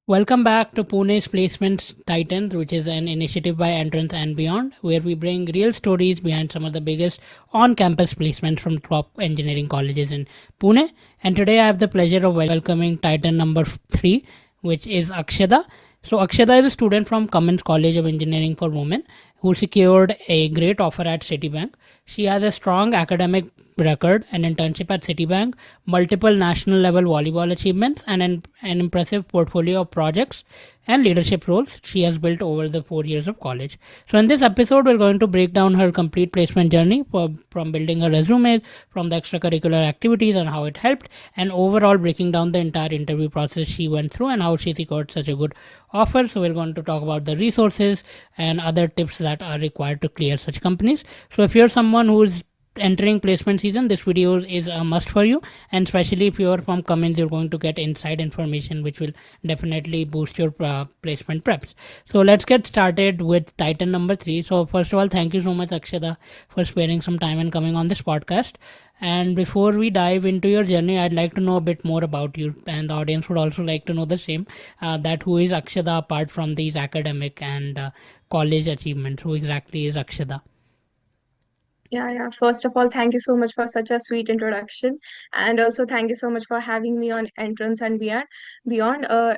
Welcome back to Pune's Placements Titans, which is an initiative by Entrance and Beyond, where we bring real stories behind some of the biggest on campus placements from top engineering colleges in Pune. And today I have the pleasure of welcoming Titan number 3, which is Akshada. So, Akshada is a student from Cummins College of Engineering for Women who secured a great offer at Citibank. She has a strong academic record, an internship at Citibank, multiple national level volleyball achievements, and an impressive portfolio of projects and leadership roles she has built over the 4 years of college. So, in this episode, we're going to break down her complete placement journey from building a resume, from the extracurricular activities and how it helped, and overall breaking down the entire interview process she went through and how she secured such a good offer. So, we're going to talk about the resources and other tips that are required to clear such companies. So, if you're someone who's entering placement season, this video is a must for you, and especially if you are from Cummins, you're going to get inside information which will definitely boost your placement preps. So let's get started with Titan number 3. So first of all, thank you so much, Akshada, for sparing some time and coming on this podcast. And before we dive into your journey, I'd like to know a bit more about you, and the audience would also like to know the same, that who is Akshada apart from these academic and college achievements? Who exactly is Akshada? Yeah. First of all, thank you so much for such a sweet introduction, and also thank you so much for having me on Entrance and Beyond.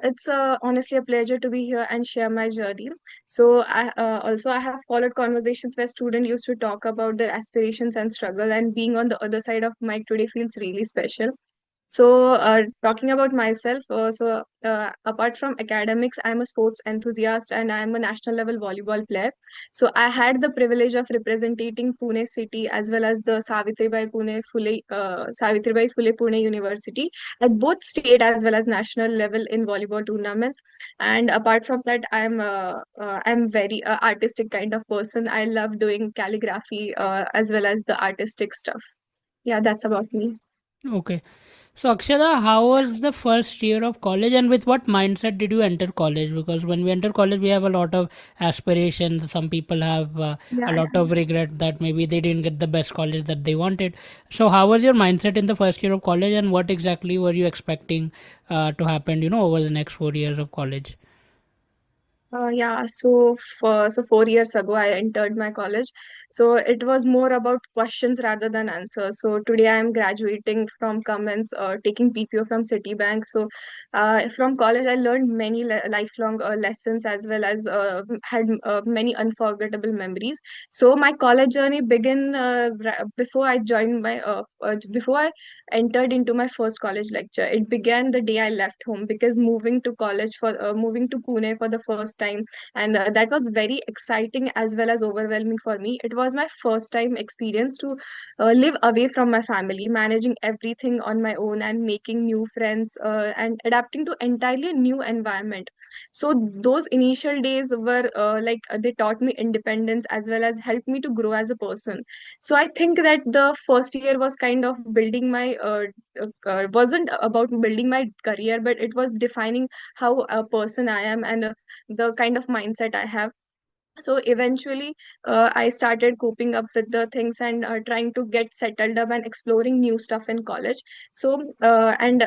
It's honestly a pleasure to be here and share my journey. So, I have followed conversations where students used to talk about their aspirations and struggle, and being on the other side of mic today feels really special. Talking about myself, apart from academics, I'm a sports enthusiast and I'm a national level volleyball player. So, I had the privilege of representing Pune City as well as the Savitribai Phule Pune University at both state as well as national level in volleyball tournaments. And apart from that, I'm very artistic kind of person. I love doing calligraphy as well as the artistic stuff. Yeah, that's about me. Okay. So, Akshada, how was the first year of college and with what mindset did you enter college? Because when we enter college, we have a lot of aspirations. Some people have a Yeah. lot of regret that maybe they didn't get the best college that they wanted. So, how was your mindset in the first year of college and what exactly were you expecting to happen, over the next 4 years of college? So 4 years ago, I entered my college. So it was more about questions rather than answers. So today I am graduating from Cummins, taking PPO from Citibank. From college, I learned many lifelong lessons as well as had many unforgettable memories. So my college journey began before I entered into my first college lecture. It began the day I left home because moving to Pune for the first time, and that was very exciting as well as overwhelming for me. It was my first time experience to live away from my family, managing everything on my own and making new friends and adapting to entirely new environment. So those initial days were they taught me independence as well as helped me to grow as a person. So I think that the first year was kind of building my wasn't about building my career, but it was defining how a person I am and the kind of mindset I have. So eventually, I started coping up with the things and trying to get settled up and exploring new stuff in college. So after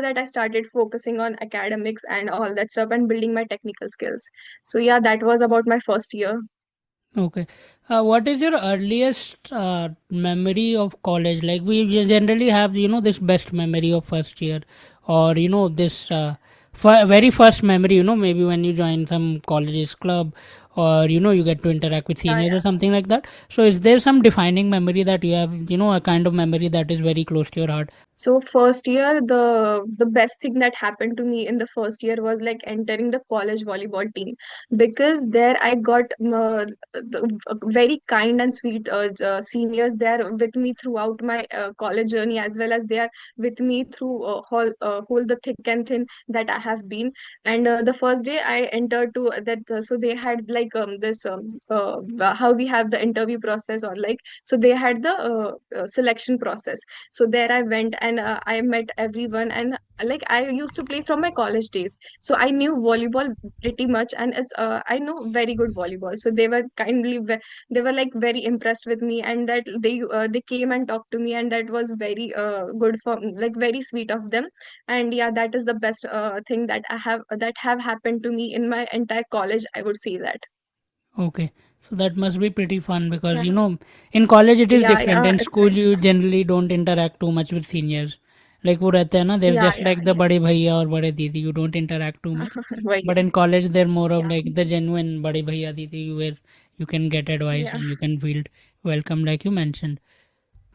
that I started focusing on academics and all that stuff and building my technical skills. So yeah, that was about my first year. Okay. What is your earliest memory of college? Like we generally have, this best memory of first year, or this very first memory. Maybe when you join some college's club, or you get to interact with Yeah, seniors or yeah. something like that. So, is there some defining memory that you have? A kind of memory that is very close to your heart. So first year, the best thing that happened to me in the first year was like entering the college volleyball team, because there I got very kind and sweet seniors there with me throughout my college journey, as well as they are with me through whole the thick and thin that I have been. And the first day I entered to so they had like this how we have the interview process, or like, so they had the selection process. So there I went and I met everyone, and like I used to play from my college days, so I knew volleyball pretty much, and it's I know very good volleyball. So they were they were like very impressed with me, and that they came and talked to me, and that was very good for like very sweet of them. And yeah, that is the best thing that have happened to me in my entire college, I would say that. Okay, so that must be pretty fun because Yeah, in college it is yeah, different. yeah, In it's school you generally don't interact too much with seniors. Like वो रहते हैं ना, they're yeah, just yeah, like the बड़े yes. भैया और बड़े दीदी. You don't interact too much. Why? But in college they're more of Yeah, like the genuine बड़े भैया दीदी where you can get advice yeah. and you can feel welcome like you mentioned.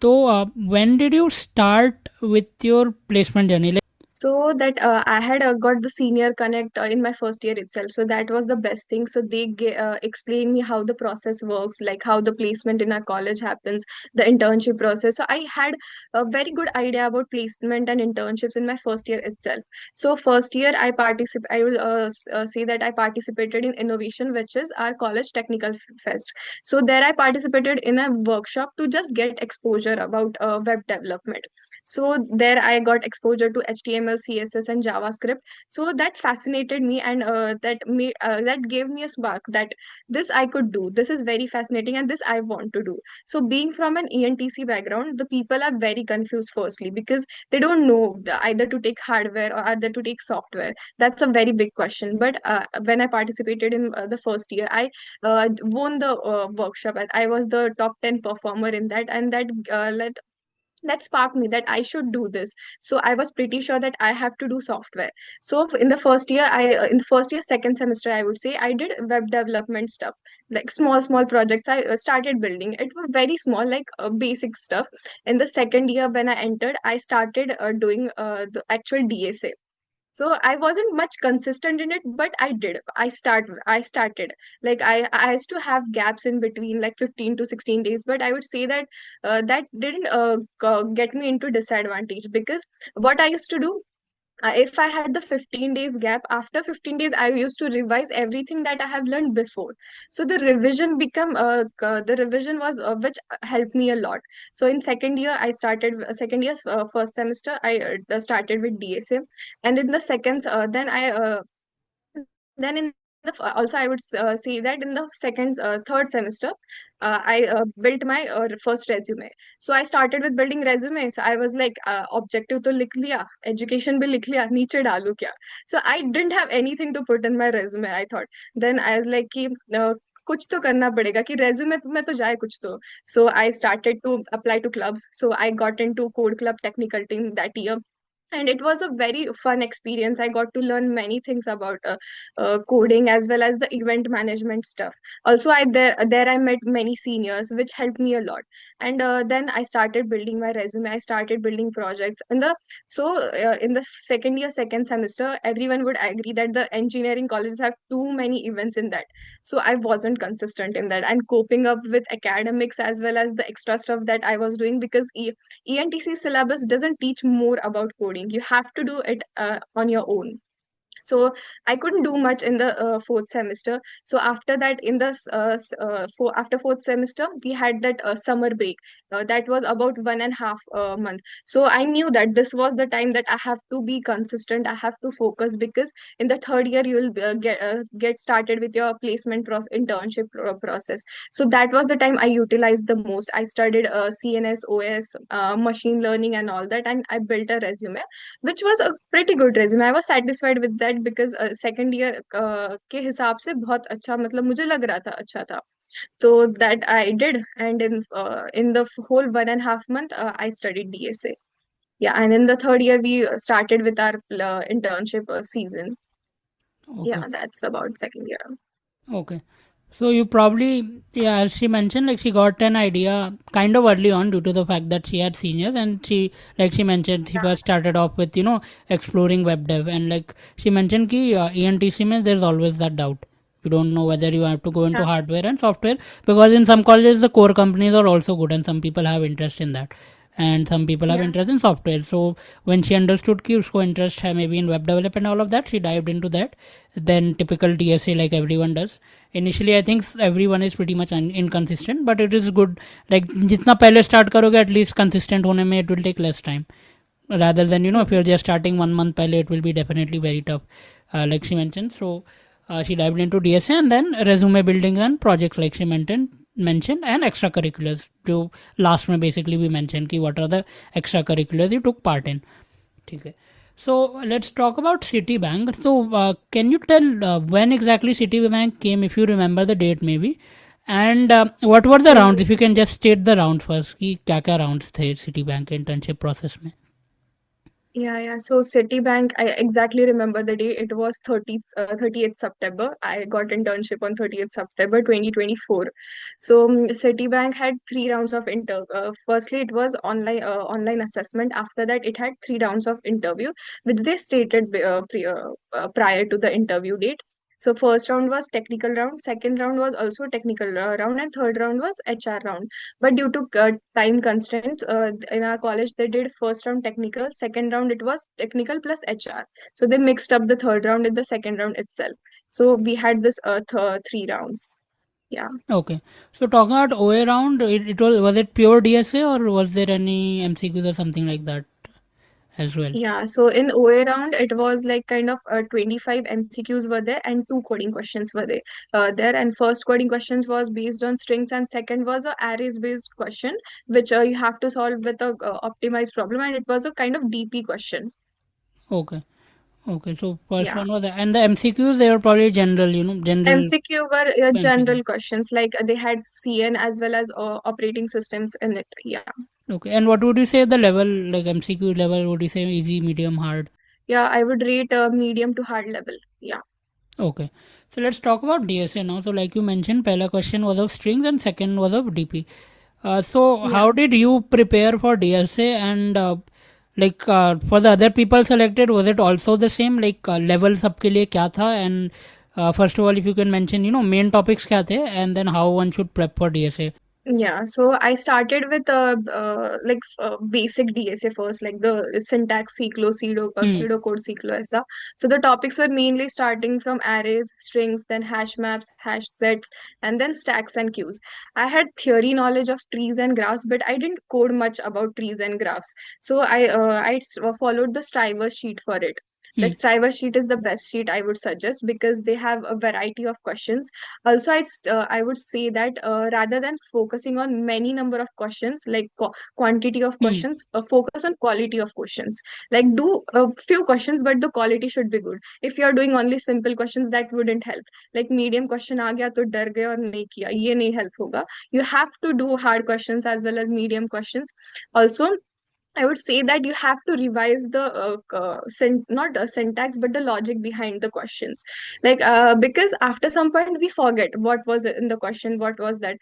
So when did you start with your placement journey? Like, So that I had got the senior connect in my first year itself. So that was the best thing. So they explained me how the process works, like how the placement in our college happens, the internship process. So I had a very good idea about placement and internships in my first year itself. So first year I will say that I participated in innovation, which is our college technical fest. So there I participated in a workshop to just get exposure about web development. So there I got exposure to HTML, CSS, and JavaScript. So that fascinated me, and that gave me a spark that this I could do. This is very fascinating, and this I want to do. So being from an ENTC background, the people are very confused firstly because they don't know either to take hardware or either to take software. That's a very big question. But when I participated in the first year, I won the workshop, and I was the top 10 performer in that, and that sparked me that I should do this. So I was pretty sure that I have to do software. So in the first year, in the first year, second semester, I would say I did web development stuff, like small projects. I started building. It was very small, like basic stuff. In the second year, when I entered, I started doing the actual DSA. So I wasn't much consistent in it, but I started. Like I used to have gaps in between, like 15 to 16 days, but I would say that that didn't get me into disadvantage, because what I used to do, if I had the 15 days gap, after 15 days I used to revise everything that I have learned before. So the revision was which helped me a lot. So in second year I started second year first semester I started with DSA. And in the second then in also I would say that in the third semester I built my first resume. So I started with building resume. So I was like objective to likh liya, education bhi likh liya, niche dalu kya. So I didn't have anything to put in my resume, I thought. Then I was like कि कुछ तो करना पड़ेगा कि resume में तो जाए कुछ तो. So I started to apply to clubs. So I got into code club technical team that year, and it was a very fun experience. I got to learn many things about coding as well as the event management stuff. Also there I met many seniors, which helped me a lot. And then I started building my resume, I started building projects. In the second year second semester, everyone would agree that the engineering colleges have too many events in that. So I wasn't consistent in that and coping up with academics as well as the extra stuff that I was doing, because ENTC syllabus doesn't teach more about coding. You have to do it on your own. So I couldn't do much in the fourth semester. So after that, after fourth semester, we had that summer break. That was about 1.5 month. So I knew that this was the time that I have to be consistent, I have to focus, because in the third year you will get started with your internship process. So that was the time I utilized the most. I studied CNS, OS, machine learning and all that, and I built a resume, which was a pretty good resume. I was satisfied with that, because second year के हिसाब से बहुत अच्छा, मतलब मुझे लग रहा था अच्छा था. So that I did, and in the whole 1.5 month I studied DSA. Yeah, and in the third year we started with our internship season. Yeah, okay, that's about second year. okay. So you probably, yeah, as she mentioned, like she got an idea kind of early on due to the fact that she had seniors, and she, like she mentioned, she Yeah, first started off with exploring web dev, and like she mentioned, ki ENTC means there's always that doubt. You don't know whether you have to go into yeah, hardware and software, because in some colleges the core companies are also good, and some people have interest in that, and some people have yeah, interest in software. So when she understood कि उसको interest है maybe in web development and all of that, she dived into that. Then typical DSA, like everyone does. Initially I think everyone is pretty much inconsistent, but it is good. Like जितना पहले start करोगे, at least consistent होने में it will take less time. rather than if Mhm. you're just starting 1 month pehle, it will be definitely very tough, like she mentioned. So she dived into DSA and then resume building and projects, like she mentioned, and extracurriculars. जो last में basically we mentioned कि what are the extracurriculars you took part in. ठीक है. So let's talk about Citibank. So can you tell when exactly Citibank came, if you remember the date maybe, and what were the rounds? Mhm. If you can just state the rounds first कि क्या क्या rounds थे Citibank internship process में. Yeah, yeah. So Citibank, I exactly remember the day. It was 30th September. I got internship on 30th September 2024. So Citibank had three rounds of firstly, it was online assessment. After that, it had three rounds of interview, which they stated prior to the interview date. So first round was technical round, second round was also technical round, and third round was HR round. But due to time constraints, in our college, they did first round technical, second round it was technical plus HR. So they mixed up the third round in the second round itself. So we had this three rounds. Yeah. Okay. So talking about OA round, it was it pure DSA or was there any MCQs or something like that as well? Yeah, so in OA round, it was like kind of 25 MCQs were there and two coding questions were there. And first coding questions was based on strings, and second was a arrays based question, which you have to solve with a optimized problem, and it was a kind of DP question. Okay. Okay. So first Yeah. one was that. And the MCQs, they were probably general, general MCQ were MCQs. general questions, like they had CN as well as operating systems in it. Yeah. Okay. And what would you say the level, like MCQ level, would you say easy, medium, hard? Yeah, I would rate medium to hard level. Yeah. Okay. So let's talk about DSA now. So like you mentioned, pehla question was of strings and second was of DP. So Yeah. how did you prepare for DSA, and like for the other people selected, was it also the same, like level सबके लिए क्या था, and first of all if you can mention main topics क्या थे, and then how one should prep for DSA. Yeah, so I started with basic DSA first, like the syntax Hmm. pseudocode सीख लो ऐसा. So the topics were mainly starting from arrays, strings, then hash maps, hash sets, and then stacks and queues. I had theory knowledge of trees and graphs, but I didn't code much about trees and graphs. So I followed the Striver sheet for it. Hmm. That Striver sheet is the best sheet I would suggest because they have a variety of questions. Also, I would say that rather than focusing on many number of questions, like quantity of Hmm. questions, focus on quality of questions. Like do a few questions, but the quality should be good. If you are doing only simple questions, that wouldn't help. Like medium question आ गया तो डर गए और नहीं किया, ये नहीं help होगा. You have to do hard questions as well as medium questions. Also, I would say that you have to revise the not syntax but the logic behind the questions. Like because after some point we forget what was in the question, what was that.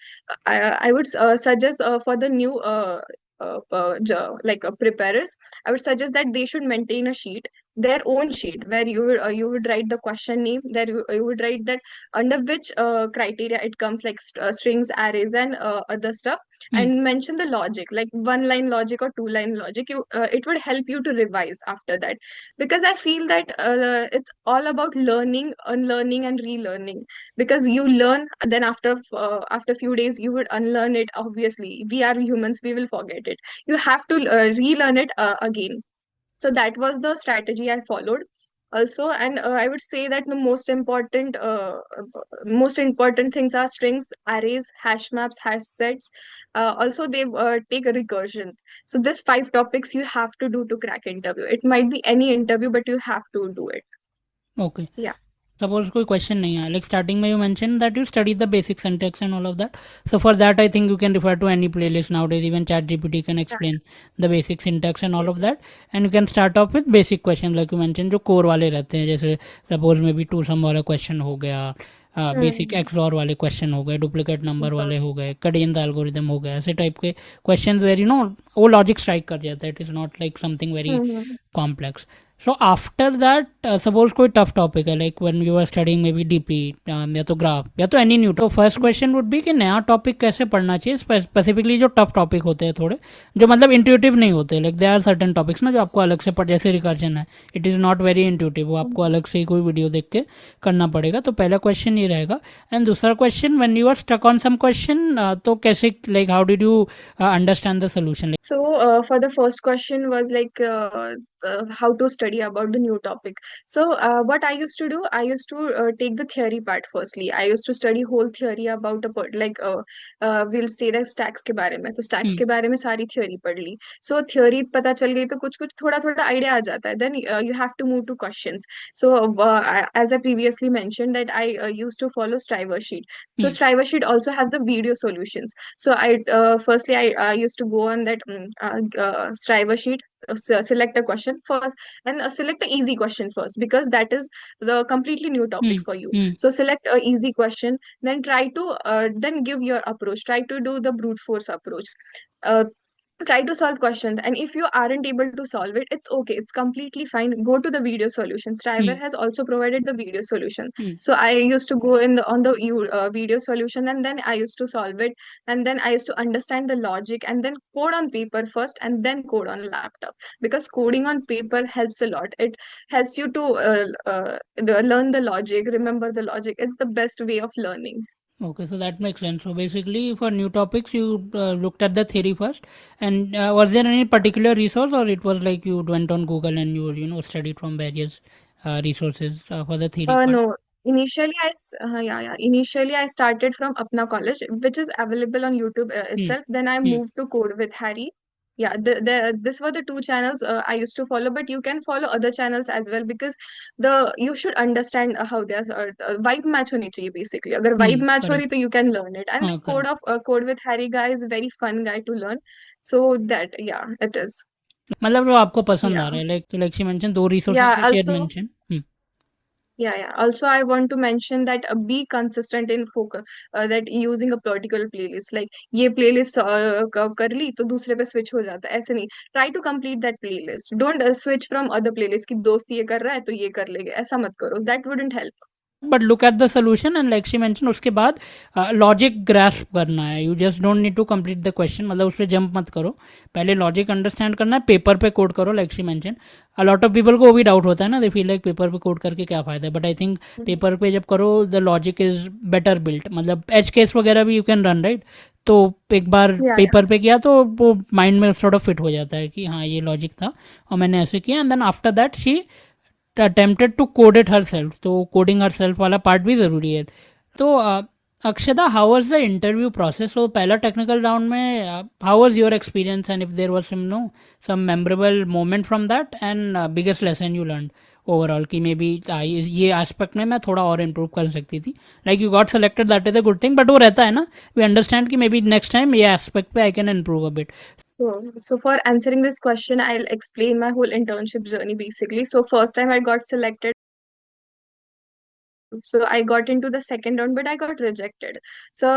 I would suggest for the new preparers, I would suggest that they should maintain a sheet, their own sheet, where you would write the question name, there you would write that under which criteria it comes, like strings, arrays, and other stuff, Hmm. and mention the logic, like one line logic or two line logic. It would help you to revise after that, because I feel that it's all about learning, unlearning, and relearning. Because you learn, then after few days you would unlearn it. Obviously we are humans, we will forget it. You have to relearn it again. So that was the strategy I followed also. And I would say that the most important things are strings, arrays, hash maps, hash sets. Also they take a recursion. So this five topics you have to do to crack interview. It might be any interview, but you have to do it. Okay. Yeah. Suppose कोई question नहीं है, like starting में you mentioned that you studied the basic syntax and all of that. So for that I think you can refer to any playlist nowadays. Even ChatGPT can Yeah. explain the basic syntax and all of Yes. that. And you can start off with basic questions like you mentioned जो core वाले रहते हैं, जैसे suppose में भी to some वाला question हो गया, बेसिक Hmm. एक्सऑर वाले क्वेश्चन हो गए, डुप्लीकेट नंबर वाले Exactly. हो गए, कडेंस एल्गोरिदम हो गया, ऐसे टाइप के क्वेश्चन वेर वो लॉजिक स्ट्राइक कर जाता है. It is not like something very Hmm. Complex. So after that, suppose कोई tough topic है, like when you were studying maybe DP, या तो graph या तो any new topic, तो first question would be कि नया topic कैसे पढ़ना चाहिए, specifically जो tough topic होते हैं थोड़े, जो मतलब intuitive नहीं होते, like there are certain topics ना जो आपको अलग से पढ़, जैसे recursion है, it is not very intuitive, वो आपको अलग से ही कोई वीडियो देख के करना पड़ेगा. तो पहला क्वेश्चन ये रहेगा. एंड दूसरा question, when you are stuck on some question, तो कैसे, like how did you understand the solution? So, for the first question was like how to study about the new topic. So, what I used to do, I used to take the theory part firstly. I used to study whole theory about we'll say that stacks के बारे में. तो stacks के बारे में सारी theory पढ़ ली. So, theory पता चल गई तो कुछ कुछ थोड़ा थोड़ा idea आ जाता है. Then you have to move to questions. So, as I previously mentioned that I used to follow Striver sheet. So, Striver sheet also have the video solutions. So I used to go on that Striver sheet, select a question first, and select an easy question first because that is the completely new topic for you. So select a easy question, then try to then give your approach. Try to do the brute force approach. Uh, Try to solve questions, and if you aren't able to solve it, it's okay, it's completely fine. Go to the video solution. Striver has also provided the video solution. So I used to go in the on the video solution, and then I used to solve it, and then I used to understand the logic, and then code on paper first, and then code on laptop, because coding on paper helps a lot. It helps you to learn the logic, remember the logic. It's the best way of learning. Okay, so that makes sense. So basically, for new topics, you looked at the theory first, and was there any particular resource, or it was like you went on Google and you studied from various resources for the theory part? No. Initially, I started from Apna College, which is available on YouTube Hmm. itself. Then I moved to Code with Harry. Yeah, this were the two channels I used to follow, but you can follow other channels as well because you should understand how they are. Vibe match होनी चाहिए basically. अगर vibe match हो Correct. रही तो you can learn it. And the हाँ, correct. Code with Harry guy is very fun guy to learn. So that yeah, it is. मतलब जो आपको पसंद आ Yeah. रहा है, like she mentioned, दो resources Yeah. which she had Also. mentioned. Yeah. Also, I want to mention that be consistent in focus. That using a particular playlist, like ये playlist कर ली तो दूसरे पे switch हो जाता है. ऐसे नहीं. Try to complete that playlist. Don't switch from other playlist कि दोस्त ये कर रहा है तो ये कर लेंगे. ऐसा मत करो. That wouldn't help. But look at the solution and like she mention, उसके बाद लॉजिक ग्रास्प करना है. You just don't need to complete the question, मतलब उस पर जंप मत करो. पहले लॉजिक अंडरस्टैंड करना है, पेपर पे कोड करो like she mention. A lot of people को वो भी डाउट होता है ना, दे फील लाइक पेपर पे कोड करके क्या फ़ायदा है, बट आई थिंक पेपर पे जब करो the logic is better built. मतलब एज केस वगैरह भी यू कैन रन राइट. तो एक बार Yeah. Yeah. पेपर पे किया तो वो माइंड में थोड़ा फिट हो जाता है कि हाँ ये लॉजिक था और मैंने ऐसे किया. And then after that she attempted to code it herself. तो कोडिंग हर सेल्फ वाला पार्ट भी ज़रूरी है. तो Akshada, how was the interview process? तो पहला टेक्निकल राउंड में how was your experience, and if there was some memorable moment from that, and biggest lesson you learn overall कि मे बी ये एस्पेक्ट में मैं थोड़ा और इम्प्रूव कर सकती थी. Like you got selected, that is a good thing, but वो रहता है ना, वी अंडरस्टैंड कि मे बी नेक्स्ट टाइम ये एस्पेक्ट पे I can improve a bit. So for answering this question, I'll explain my whole internship journey basically. So first time I got selected. So I got into the second round, but I got rejected. So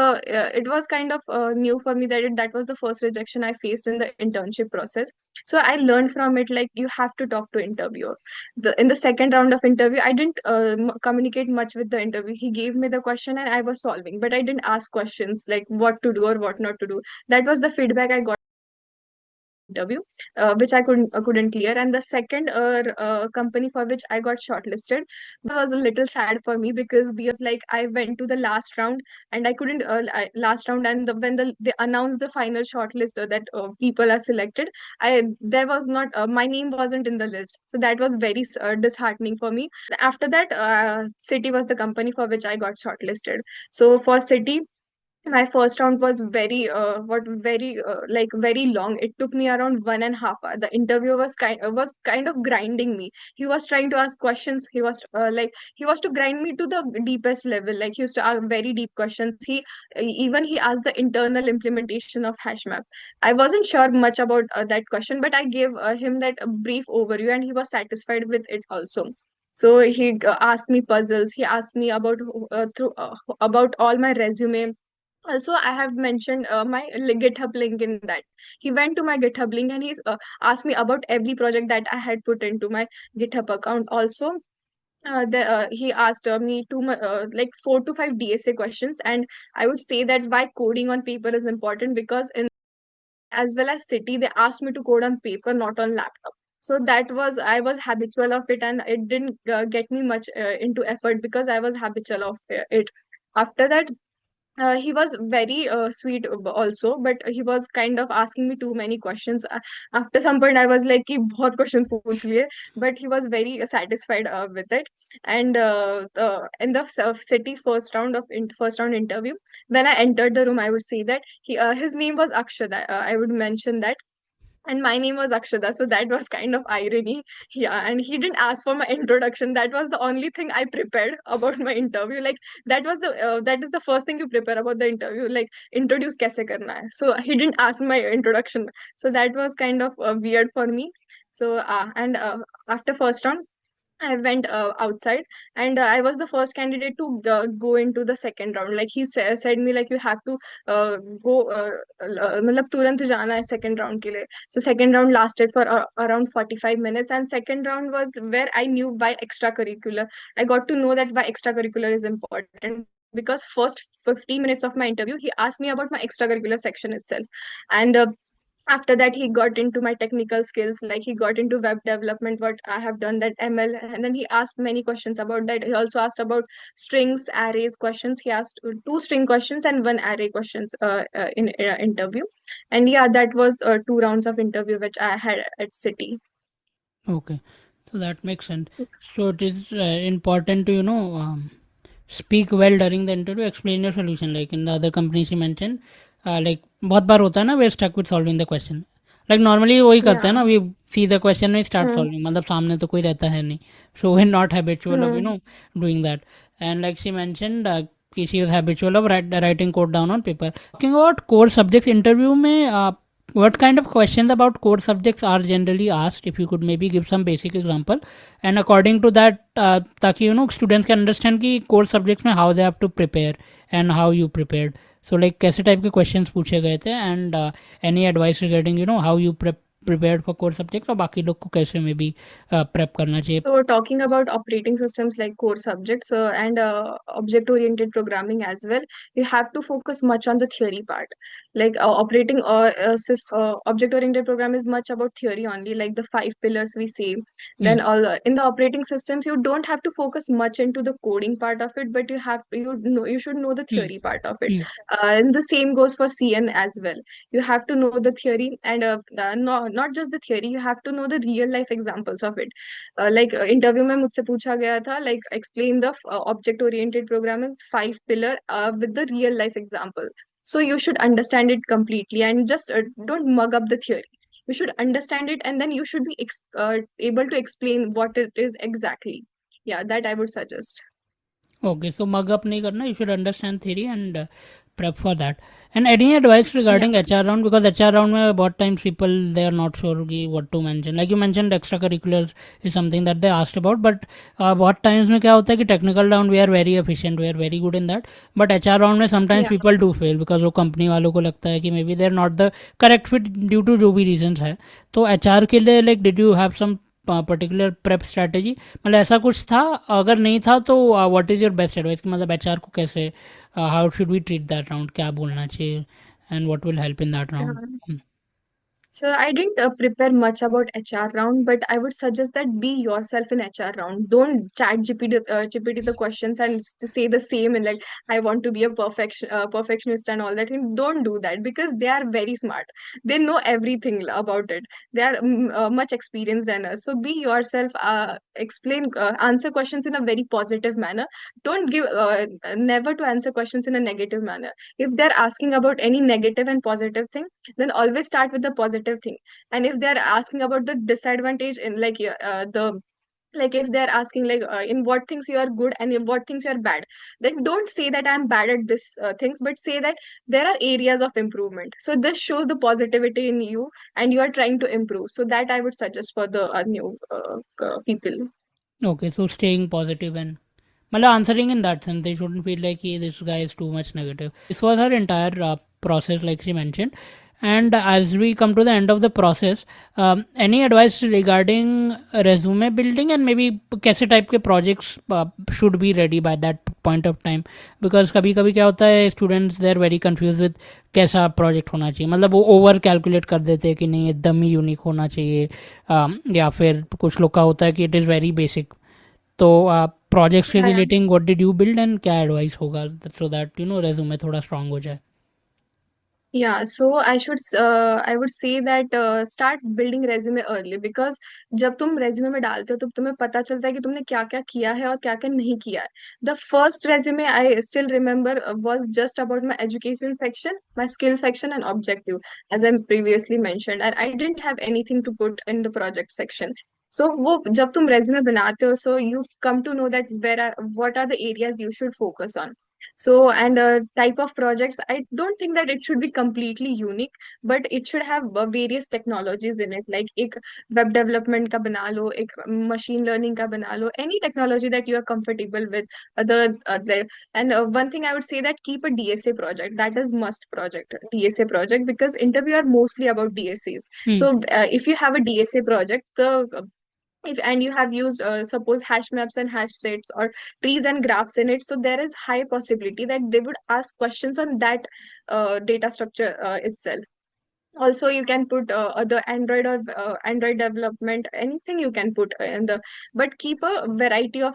it was kind of new for me that was the first rejection I faced in the internship process. So I learned from it, like you have to talk to interviewer. In the second round of interview, I didn't communicate much with the interview. He gave me the question and I was solving, but I didn't ask questions like what to do or what not to do. That was the feedback I got interview, which I couldn't clear. And the second company for which I got shortlisted was a little sad for me because like I went to the last round and I couldn't last round, and they announced the final shortlist that people are selected, I there was not my name wasn't in the list, so that was very disheartening for me. After that, Citi was the company for which I got shortlisted. So for Citi, my first round was very long. It took me around 1.5 hours. The interviewer was kind of grinding me. He was trying to ask questions. He was to grind me to the deepest level. Like he used to ask very deep questions. He asked the internal implementation of hashmap. I wasn't sure much about that question, but I gave him that brief overview, and he was satisfied with it also. So he asked me puzzles. He asked me about about all my resume, Also, I have mentioned my GitHub link in that. He went to my GitHub link and he's asked me about every project that I had put into my GitHub account. Also, he asked me like 4 to 5 DSA questions, and I would say that why coding on paper is important, because in as well as Citi, they asked me to code on paper, not on laptop. So that was I was habitual of it, and it didn't get me much into effort because I was habitual of it. After that, he was very sweet also, but he was kind of asking me too many questions. After some point, I was like, "कि बहुत questions पूछ लिए," but he was very satisfied with it. And in the city first round interview, when I entered the room, I would say that his name was Akshada. I would mention that, and my name was Akshada, so that was kind of irony. Yeah, and he didn't ask for my introduction. That was the only thing I prepared about my interview. Like that is the first thing you prepare about the interview. Like introduce kaise karna hai. So he didn't ask my introduction. So that was kind of weird for me. So and after first round, I went outside, and I was the first candidate to go into the second round. Like said me like you have to go मतलब तुरंत जाना है second round के लिए. So second round lasted for around 45 minutes, and second round was where I knew why extracurricular. I got to know that why extracurricular is important, because first 15 minutes of my interview he asked me about my extracurricular section itself, and after that he got into my technical skills, like he got into web development, what I have done, that ML, and then he asked many questions about that. He also asked about strings, arrays questions. He asked two string questions and one array questions in interview. And yeah, that was 2 rounds of interview which I had at City. Okay, so that makes sense. So it is important to speak well during the interview, explain your solution. Like in the other companies you mentioned, like बहुत बार होता है ना, we're stuck with solving the question. Like normally वही करते हैं Yeah. ना, we see the question and start Hmm. solving. मतलब सामने तो कोई रहता है नहीं, so we're not habitual of Hmm. doing that. And like she mentioned, कि she was habitual of writing code down on paper. Talking about core subjects interview में what kind of questions about core subjects are generally asked, if you could maybe give some basic example, and according to that ताकि students can understand कि core subjects में how they have to prepare and how you prepared. So like कैसे type के questions पूछे गए थे, and any advice regarding how you prepared for core subjects, और बाकी लोग को कैसे maybe prep करना चाहिए. So, talking about operating systems like core subjects and object-oriented programming as well, you have to focus much on the theory part. Like object-oriented program is much about theory only, like the 5 pillars we see. Hmm. Then all in the operating systems, you don't have to focus much into the coding part of it, but you should know the Hmm. theory part of it. Hmm. And the same goes for CN as well. You have to know the theory, and not just the theory. You have to know the real life examples of it. Like interview में मुझसे पूछा गया था, like explain the object oriented programming 5 pillar with the real life example. So you should understand it completely, and just don't mug up the theory. You should understand it, and then you should be able to explain what it is exactly. Yeah, that I would suggest. Okay, so mug up नहीं करना. You should understand theory and prep for that. And any advice Yeah. regarding HR round, because HR round में बहुत times people they are not sure कि what to mention. Like you mentioned, extracurriculars is something that they asked about, but बहुत times में क्या होता है कि technical round we are very efficient, we are very good in that. But HR round में sometimes Yeah. people do fail because वो company वालों को लगता है कि maybe they are not the correct fit due to जो भी reasons है. तो HR के लिए like did you have some particular prep strategy, मतलब ऐसा कुछ था? अगर नहीं था तो what is your best advice, कि मतलब एचआर को कैसे, how should we treat that round, क्या बोलना चाहिए, and what will help in that round. So I didn't prepare much about HR round, but I would suggest that be yourself in HR round. Don't chat GPT the questions and say the same and like I want to be a perfectionist and all that. And don't do that, because they are very smart. They know everything about it. They are much experienced than us. So be yourself. Answer questions in a very positive manner. Don't give never to answer questions in a negative manner. If they're asking about any negative and positive thing, then always start with the positive thing. And if they're asking about the disadvantage in like the like if they're asking like in what things you are good and in what things you are bad, then don't say that I'm bad at this things, but say that there are areas of improvement. So this shows the positivity in you, and you are trying to improve. So that I would suggest for the new people. Okay, so staying positive and मतलब answering in that sense, they shouldn't feel like this guy is too much negative. This was her entire process, like she mentioned. And as we come to the end of the process, any advice regarding resume building and maybe कैसे type के projects should be ready by that point of time? Because कभी कभी क्या होता है, students they are very confused with कैसा project होना चाहिए, मतलब वो ओवर कैलकुलेट कर देते हैं कि नहीं एकदम ही यूनिक होना चाहिए, या फिर कुछ लोग का होता है कि इट इज़ वेरी बेसिक. तो प्रोजेक्ट्स के Yeah. Relating what did you build and क्या एडवाइस होगा सो दैट रेज्यूमे थोड़ा स्ट्रांग हो जाए. Yeah, so I would say that start building resume early, because जब तुम resume में डालते हो तो तुम्हें पता चलता है कि तुमने क्या क्या किया है और क्या क्या नहीं किया है. The first resume I still remember was just about my education section, my skill section and objective, as I previously mentioned, and I didn't have anything to put in the project section. So वो जब तुम resume बनाते हो, so you come to know that what are the areas you should focus on. So, and type of projects, I don't think that it should be completely unique, but it should have various technologies in it. Like एक web development का बना लो, एक machine learning का बना लो, any technology that you are comfortable with. And one thing I would say that keep a DSA project. That is must project, DSA project, because interview are mostly about DSAs. Hmm. So if you have a DSA project, the if and you have used suppose hash maps and hash sets or trees and graphs in it, so there is high possibility that they would ask questions on that data structure itself. Also you can put other android or android development, anything you can put in the, but keep a variety of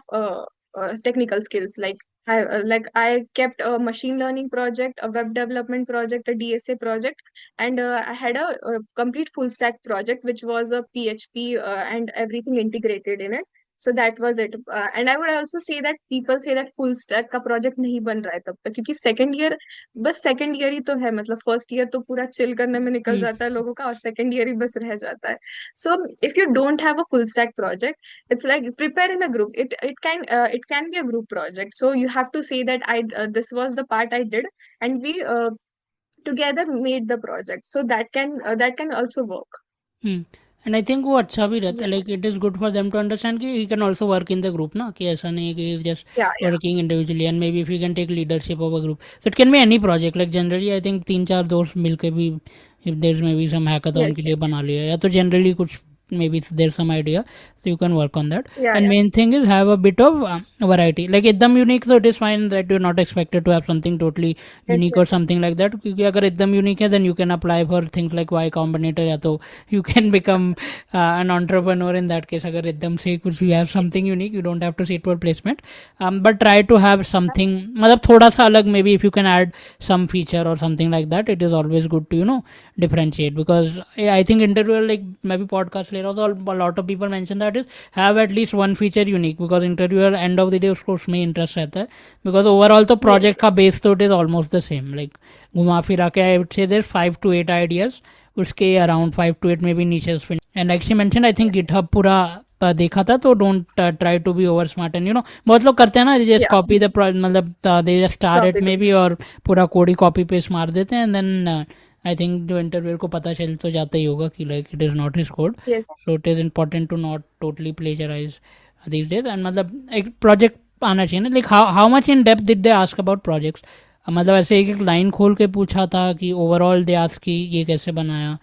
technical skills. I kept a machine learning project, a web development project, a DSA project, and I had a complete full stack project which was a PHP and everything integrated in it. So that was it. And I would also say that people say that full stack का project नहीं बन रहा है तब तक, क्योंकि second year, बस second year ही तो है, मतलब फर्स्ट ईयर तो पूरा चिल करने में निकल Hmm. जाता है लोगों का, और सेकंड ईयर ही बस रह जाता है. So if you don't have a full stack project, it's like prepare in a group. It can be a group project, so you have to say that this was the part I did, and we together made the project, so that can also work. And I think वो अच्छा भी रहता है, Yeah, like it is good for them to understand कि he can also work in the group ना, कि ऐसा नहीं है कि is just yeah, yeah. Working individually, and maybe if you can take leadership of a group, so it can be any project. Like generally I think 3-4 दोस्त मिलके भी if there may be some hackathon Yes, के लिए yes, बना yes. लिया, या तो generally कुछ maybe there's some idea, so you can work on that. Yeah, And yeah. main thing is have a bit of variety, like एकदम unique, so it is fine that you're not expected to have something totally Yes, unique or yes. something like that, क्योंकि अगर एकदम unique है then you can apply for things like Y Combinator, या तो you can become an entrepreneur in that case. अगर एकदम से कुछ you have Yes. something unique, you don't have to sit for placement, but try to have something मतलब थोड़ा सा अलग, maybe if you can add some feature or something like that, it is always good to differentiate. Because I think interviewer, like मैं भी podcast ले रहा था, a lot of people mention that is have at least one feature unique, because interviewer end of the day उसको उसमें interest रहता है, because overall तो Yes, project का yes. base तो it is almost the same, like घुमा फिरा के I would say there's 5 to 8 ideas, उसके around 5 to 8 maybe niches. And like she mentioned, I think GitHub पूरा देखा था, तो don't try to be over smart, and बहुत लोग करते हैं ना, जस्ट Yeah. कॉपी द मतलब they just star it Copy the. Maybe, और पूरा कोड ही कॉपी पेस्ट मार देते हैं, एंड देन आई थिंक जो इंटरव्यूअर को पता चल तो जाता ही होगा कि like it is not his code. Yes. So it is important to not totally plagiarize these days. And मतलब एक प्रोजेक्ट आना चाहिए ना, like how much in depth did they ask about projects, मतलब ऐसे एक एक लाइन खोल के पूछा था कि ओवरऑल दे आस्क कि ये कैसे बनाया,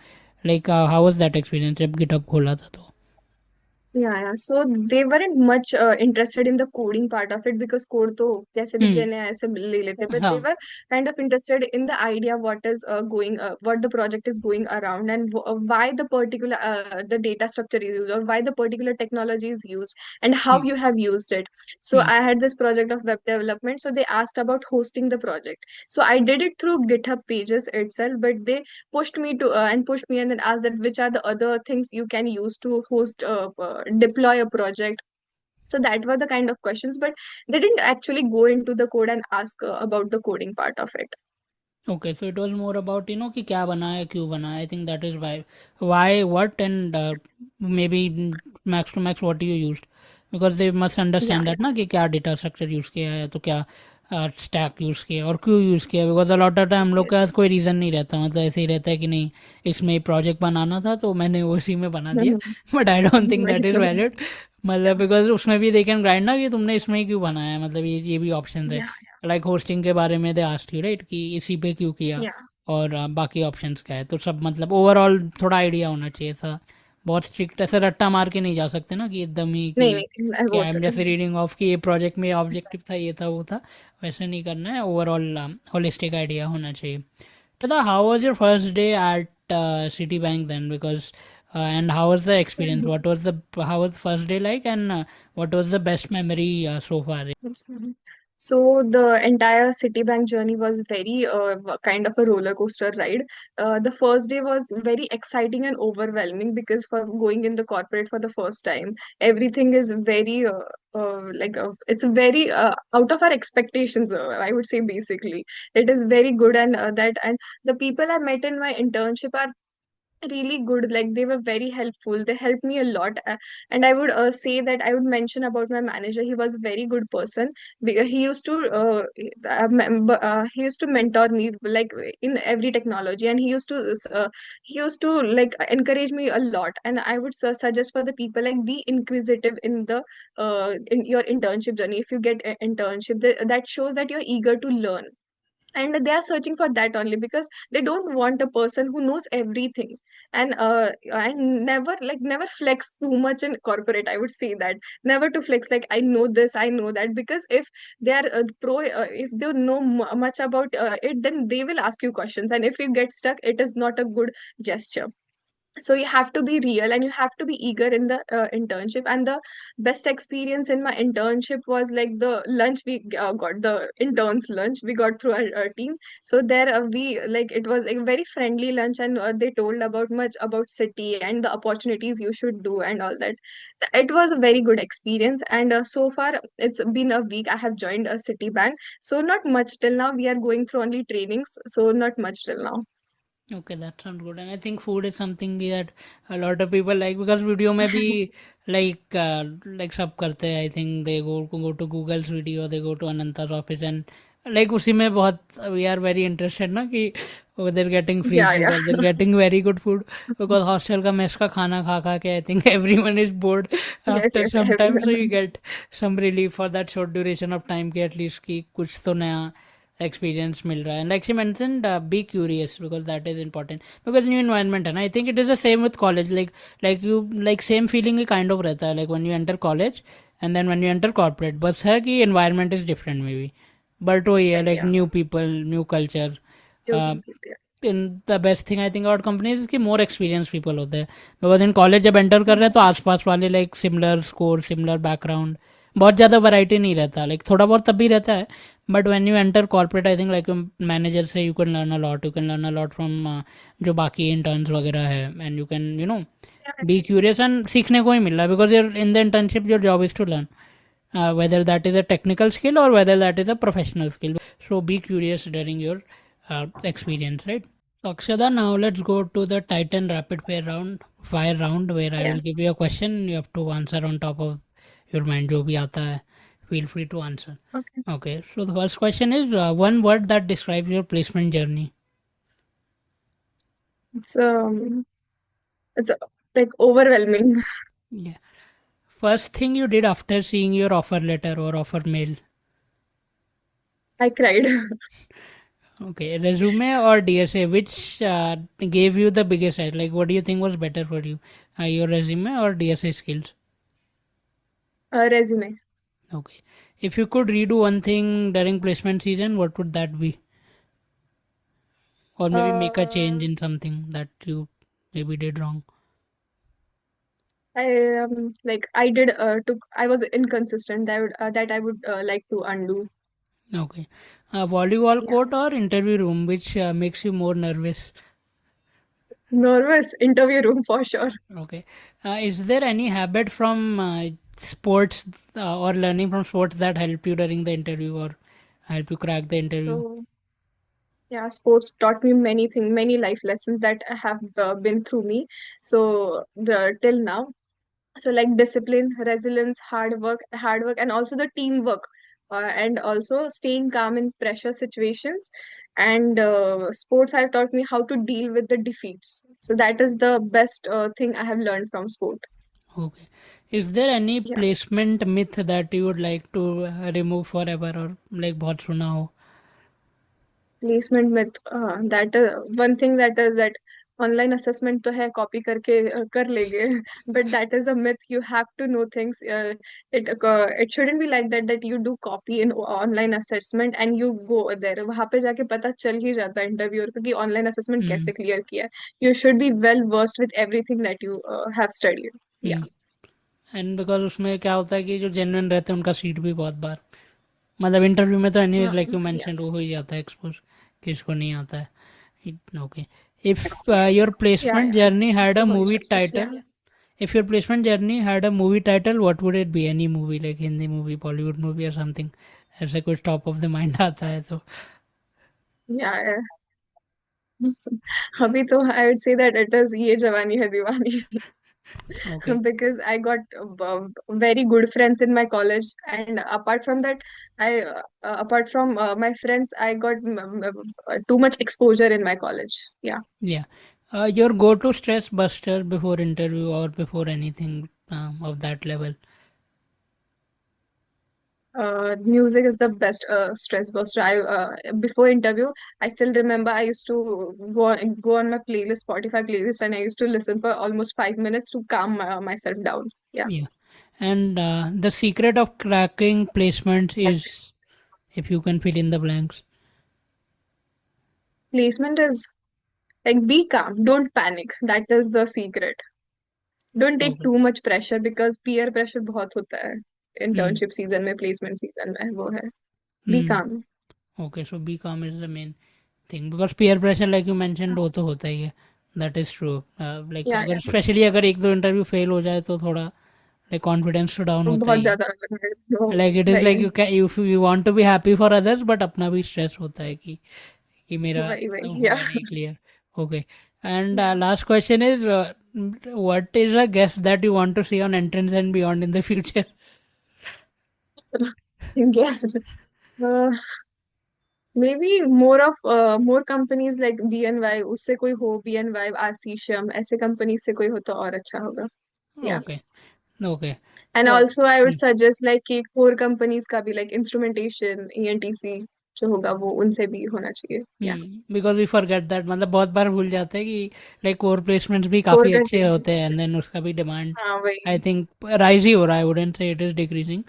like how was that experience जब गिटहब खोला था तो. Yeah, yeah. So they weren't much interested in the coding part of it, because code तो कैसे भी हम्म. जने ऐसे ले लेते, but they हाँ. were kind of interested in the idea what the project is going around, and why the particular the data structure is used, or why the particular technology is used, and how hmm. you have used it. So hmm. I had this project of web development, so they asked about hosting the project. So I did it through GitHub pages itself, but they pushed me and then asked that which are the other things you can use to deploy a project. So that were the kind of questions, but they didn't actually go into the code and ask about the coding part of it. Okay, so it was more about कि क्या बना है, क्यों बना है. I think that is why what and maybe max to max what you used, because they must Yeah, understand that yeah. ना कि क्या डेटा स्ट्रक्चर यूज़ किया है, तो क्या स्टैक यूज़ किया और क्यों यूज़ किया. बिकॉज अलॉट ऑफ टाइम हम Yes, लोग के पास yes. कोई रीज़न नहीं रहता, मतलब ऐसे ही रहता है कि नहीं इसमें प्रोजेक्ट बनाना था तो मैंने उसी में बना दिया. But I don't think that वही इज़ तो. वैलिड. मतलब बिकॉज उसमें भी दे कैन ग्राइंड ना कि तुमने इसमें ही क्यों बनाया है, मतलब ये भी ऑप्शन है। Yeah, लाइक होस्टिंग के बारे में दे आस्क्ड यू राइट कि इसी पे क्यों किया, yeah. और बाकी ऑप्शंस क्या है, तो सब मतलब ओवरऑल थोड़ा आइडिया होना चाहिए था। बहुत स्ट्रिक्ट ऐसे रट्टा मार के नहीं जा सकते ना कि एकदम ही नहीं कि नहीं, मैं क्या वो आई तो एम जैसे रीडिंग ऑफ कि ये प्रोजेक्ट में ऑब्जेक्टिव था, ये था, वो था। वैसे नहीं करना है, ओवरऑल होलिस्टिक आइडिया होना चाहिए। Tada, how was your first day at Citibank then? Because and how was the experience? What was the how was the first day like, and what was the best memory so far? Mhm. So the entire Citibank journey was very kind of a roller coaster ride. The first day was very exciting and overwhelming because for going in the corporate for the first time, everything is very it's very out of our expectations. I would say basically it is very good, and the people I met in my internship are really good. Like they were very helpful, they helped me a lot. And I would say that I would mention about my manager, he was a very good person. He used to he used to mentor me like in every technology, and he used to like encourage me a lot. And I would suggest for the people, like be inquisitive in your internship journey. If you get an internship, that shows that you're eager to learn, and they are searching for that only because they don't want a person who knows everything. And never flex too much in corporate, I would say that. Never to flex like I know this, I know that, because if they are if they know much about it, then they will ask you questions, and if you get stuck, it is not a good gesture. So you have to be real, and you have to be eager in the internship. And the best experience in my internship was like the lunch we got, the interns lunch we got through our team. So there we like it was a very friendly lunch, and they told about much about city and the opportunities you should do and all that. It was a very good experience. And so far it's been a week I have joined a Citibank, so not much till now. We are going through only trainings, so not much till now. Okay, that sounds good. And I think food is something that a lot of people like because video में भी like सब करते हैं. I think they go to Google's video, they go to Ananta's office, and like उसी में बहुत we are very interested ना कि they're getting free Yeah, food yeah. or they're getting very good food because hostel का mess का खाना खा खा के I think everyone is bored Yes, after yes, some time, so you everyone. get some relief for that short duration of time कि at least कि कुछ तो नया experience मिल रहा है. And like she mentioned, be curious because that is important because new environment है ना. I think it is the same with college, like you like same feeling he kind of रहता है like when you enter college and then when you enter corporate, बस है कि environment is different maybe, but वही है like Yeah. new people, new culture. You uh, complete, yeah. In the best thing I think about companies की more experience people होते हैं because in college जब enter कर रहे हैं तो आसपास वाले like similar score, similar background, बहुत ज़्यादा वैरायटी नहीं रहता, लाइक थोड़ा बहुत तब भी रहता है. But when you enter corporate I think like manager से you can learn a lot, you can learn a lot from जो बाकी इंटर्न्स वगैरह है, and you can be curious and सीखने को ही मिल रहा है because your in the internship your job is to learn whether that is a technical skill or whether that is a professional skill. So be curious during your experience, right? So Akshada, now let's go to the Titan rapid fire round where I Yeah. will give you a question. You have to answer on top of your mind. जो भी आता है, feel free to answer. Okay. Okay. So the first question is one word that describes your placement journey. It's um it's like overwhelming. Yeah. First thing you did after seeing your offer letter or offer mail. I cried. Okay, resume or DSA, which gave you the biggest edge? Like, what do you think was better for you, your resume or DSA skills? Resume. Okay, if you could redo one thing during placement season, what would that be? Or maybe make a change Uh, in something that you maybe did wrong. I did took I was inconsistent. That I would like to undo. Okay, volleyball Yeah. court or interview room, which makes you more nervous? Nervous interview room for sure. Okay, is there any habit from sports or learning from sports that help you during the interview or help you crack the interview? So yeah, sports taught me many things, many life lessons that have been through me. So the till now. So like discipline, resilience, hard work, and also the teamwork, and also staying calm in pressure situations. And sports have taught me how to deal with the defeats. So that is the best thing I have learned from sport. Okay. Is there any Yeah. placement myth that you would like to remove forever or like बहुत सुना हो? Placement में that one thing that is that online assessment तो है copy करके कर लेंगे but that is a myth you have to know things it shouldn't be like that that you do copy in online assessment and you go there वहां पे जाके पता चल ही जाता है इंटरव्यूअर को कि ऑनलाइन असेसमेंट हम्म कैसे क्लियर किया है you should be well versed with everything that you have studied या हम्म एंड बिकॉज उसमें क्या होता है कि जो जेन्युइन रहते हैं उनका सीट भी बहुत बार मतलब इंटरव्यू में तो एनीवेज लाइक यू या मेंशनड वो हो ही जाता है एक्सपोज किसको नहीं आता है. Okay. If your placement या journey had तो a हो ही movie सकता है या title, if your placement journey had a movie title, what would it be? Any movie like Hindi movie, Bollywood movie or something? ऐसे कुछ टॉप ऑफ द माइंड आता है तो. या अभी तो I would say that it is ये जवानी है दीवानी Okay. because I got very good friends in my college, and apart from that, apart from my friends, I got too much exposure in my college. Yeah, Yeah. Your go-to stress buster before interview or before anything of that level. music is the best stress buster. I before interview, I still remember I used to go on my playlist, Spotify playlist, and I used to listen for almost 5 minutes to calm myself down. Yeah, Yeah. And the secret of cracking placements is if you can fill in the blanks. placement is like be calm, don't panic. That is the secret. Don't take Okay. Too much pressure because peer pressure बहुत होता है Hmm. Internship season में placement season में वो है be Hmm. Calm Okay. So be calm is the main thing because peer pressure like you mentioned वो तो होता ही है. That is true. लाइक या अगर स्पेशली अगर एक दो इंटरव्यू फेल हो जाए तो थोड़ा लाइक कॉन्फिडेंस तो डाउन होता बहुत ही है. ज्यादा लाइक इट इज़ वही like you want to be happy for others but अपना भी स्ट्रेस होता है कि मेरा वही वही या हुआ नहीं clear. Okay. And last question is what is a guest that you want to see on entrance and beyond in the future. Guess maybe more companies like BNY उससे कोई हो BNY आरसीशियम ऐसे कंपनी से कोई हो तो और अच्छा होगा या okay. Okay. And so also I would suggest like कि कोर कंपनीज का भी लाइक इंस्ट्रूमेंटेशन ENTC जो होगा वो उनसे भी होना चाहिए या बिकॉज वी फॉरगेट दैट मतलब बहुत बार भूल जाते हैं कि लाइक कोर प्लेसमेंट्स भी कोर काफ़ी करके अच्छे होते हैं एंड देन उसका भी डिमांड हाँ वही आई थिंक राइज ही हो रहा है. I wouldn't say it is decreasing.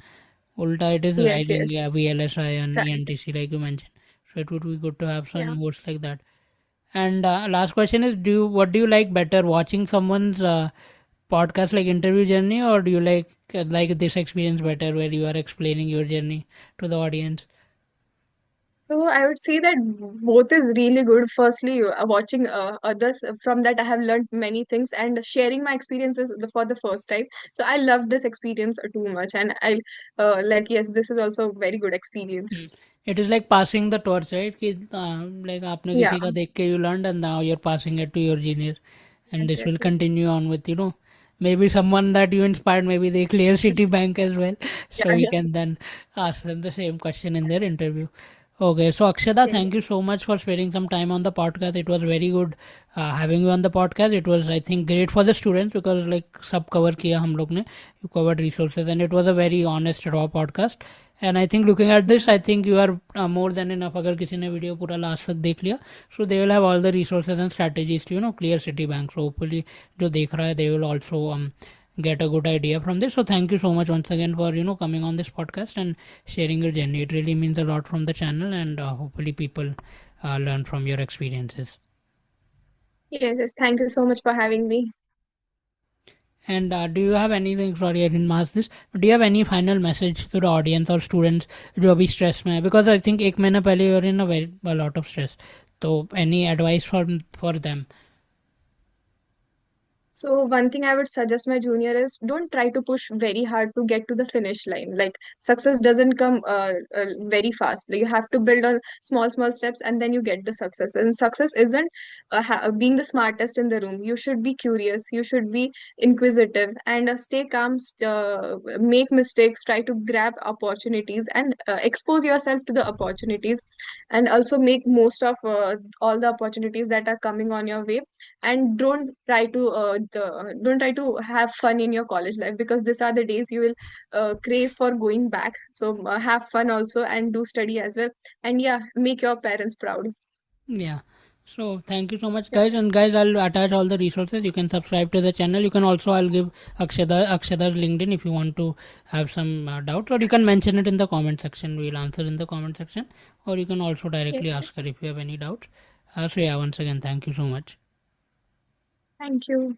उल्टा it is yes rising, yes yeah, VLSI and ENTC like you mentioned. So it would be good to have some या votes like that. And last question is, what do you like better, watching someone's podcast like interview journey, or do you like this experience better where you are explaining your journey to the audience? So I would say that both is really good. Firstly, watching others from that I have learned many things and sharing my experiences for the first time. So I love this experience too much, and I like yes, this is also a very good experience. It is like passing the torch, right? कि like आपने Yeah, किसी का देख के you learned and now you're passing it to your junior, and yes, this yes, will yes. continue on with maybe someone that you inspired, maybe they clear City Bank as well, so Yeah, you yeah, can then ask them the same question in their interview. Okay, so Akshada, thank you yes, so much for spending some time on the podcast. It was very good having you on the podcast. It was, I think, great for the students because like सब cover किया हम लोग ने. You covered resources and it was a very honest raw podcast. And I think looking at this, I think you are more than enough. अगर किसी ने video पूरा last तक देख लिया, so they will have all the resources and strategies to clear Citibank. So hopefully जो देख रहा है, they will also get a good idea from this. So thank you so much once again for coming on this podcast and sharing your journey. It really means a lot from the channel, and hopefully people learn from your experiences. yes, yes. Thank you so much for having me. And do you have anything? Sorry, I didn't ask this. But do you have any final message to the audience or students जो अभी stress में है? Because I think एक महीना पहले you're in a lot of stress. So any advice for them? So one thing I would suggest my junior is don't try to push very hard to get to the finish line. Like success doesn't come very fast. Like, you have to build on small steps and then you get the success. And success isn't being the smartest in the room. You should be curious. You should be inquisitive and stay calm. Make mistakes. Try to grab opportunities and expose yourself to the opportunities, and also make most of all the opportunities that are coming on your way, and don't try to don't try to have fun in your college life, because these are the days you will crave for going back. So have fun also and do study as well, and yeah, make your parents proud. Yeah. So thank you so much, Yeah. guys. And guys, I'll attach all the resources. You can subscribe to the channel. You can also, I'll give Akshada's LinkedIn if you want to have some doubts, or you can mention it in the comment section. We'll answer in the comment section, or you can also directly Yes, ask her yes. if you have any doubts. So yeah, once again, thank you so much. Thank you.